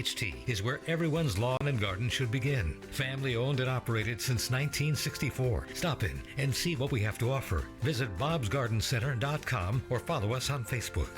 HT is where everyone's lawn and garden should begin. Family owned and operated since 1964. Stop in and see what we have to offer. Visit bobsgardencenter.com or follow us on Facebook.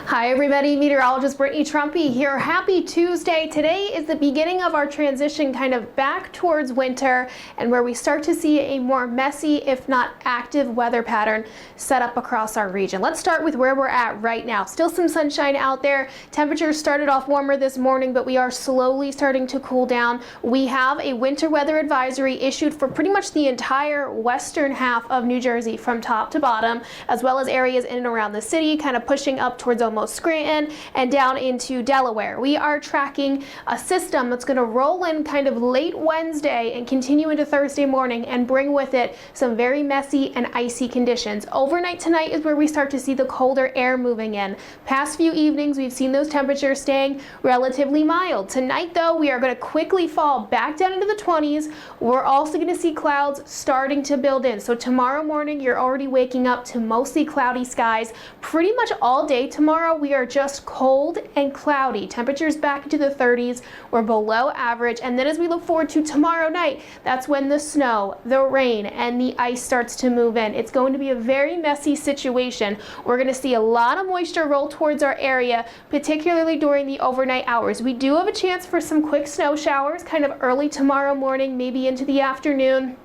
Hi everybody, meteorologist Brittany Trumpy here. Happy Tuesday. Today is the beginning of our transition kind of back towards winter and where we start to see a more messy, if not active weather pattern set up across our region. Let's start with where we're at right now. Still some sunshine out there. Temperatures started off warmer this morning, but we are slowly starting to cool down. We have a winter weather advisory issued for pretty much the entire western half of New Jersey from top to bottom, as well as areas in and around the city, kind of pushing up towards almost Scranton and down into Delaware. We are tracking a system that's going to roll in kind of late Wednesday and continue into Thursday morning and bring with it some very messy and icy conditions. Overnight tonight is where we start to see the colder air moving in. Past few evenings we've seen those temperatures staying relatively mild. Tonight though, we are going to quickly fall back down into the 20s. We're also going to see clouds starting to build in. So tomorrow morning you're already waking up to mostly cloudy skies pretty much all day tomorrow. We are just cold and cloudy. Temperatures back into the 30s. We're below average. And then as we look forward to tomorrow night, that's when the snow, the rain, and the ice starts to move in. It's going to be a very messy situation. We're going to see a lot of moisture roll towards our area, particularly during the overnight hours. We do have a chance for some quick snow showers kind of early tomorrow morning, maybe into the afternoon.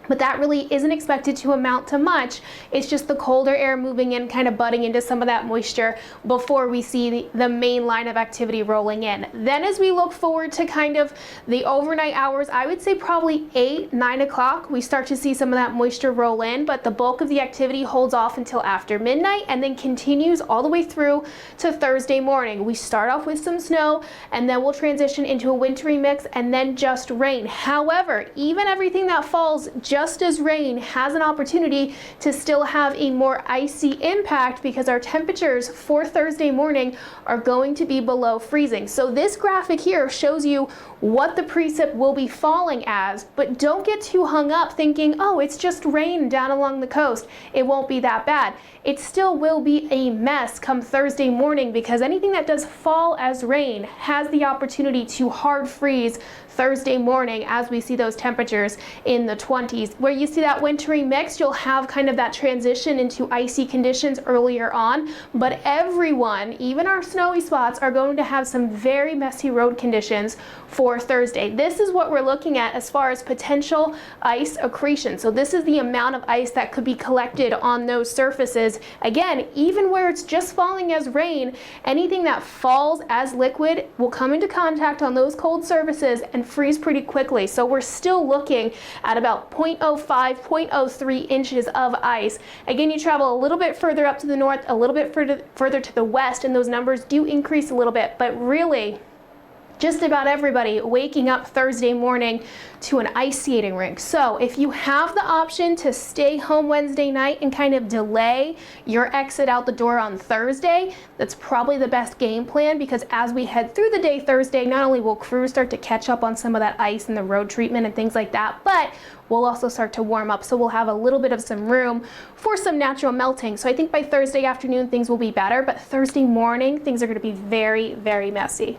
But that really isn't expected to amount to much. It's just the colder air moving in, kind of butting into some of that moisture before we see the main line of activity rolling in. Then as we look forward to kind of the overnight hours, I would say probably 8, 9 o'clock, we start to see some of that moisture roll in, but the bulk of the activity holds off until after midnight and then continues all the way through to Thursday morning. We start off with some snow and then we'll transition into a wintry mix and then just rain. However, even everything that falls just as rain has an opportunity to still have a more icy impact because our temperatures for Thursday morning are going to be below freezing. So this graphic here shows you what the precip will be falling as, but don't get too hung up thinking, oh, it's just rain down along the coast. It won't be that bad. It still will be a mess come Thursday morning because anything that does fall as rain has the opportunity to hard freeze Thursday morning as we see those temperatures in the 20s. Where you see that wintry mix, you'll have kind of that transition into icy conditions earlier on, but everyone, even our snowy spots, are going to have some very messy road conditions for Thursday. This is what we're looking at as far as potential ice accretion. So this is the amount of ice that could be collected on those surfaces. Again, even where it's just falling as rain, anything that falls as liquid will come into contact on those cold surfaces and freeze pretty quickly. So we're still looking at about 0.05, 0.03 inches of ice. Again, you travel a little bit further up to the north, a little bit further to the west, and those numbers do increase a little bit, but really just about everybody waking up Thursday morning to an ice skating rink. So if you have the option to stay home Wednesday night and kind of delay your exit out the door on Thursday, that's probably the best game plan, because as we head through the day Thursday, not only will crews start to catch up on some of that ice and the road treatment and things like that, but we'll also start to warm up. So we'll have a little bit of some room for some natural melting. So I think by Thursday afternoon, things will be better, but Thursday morning, things are going to be very, very messy.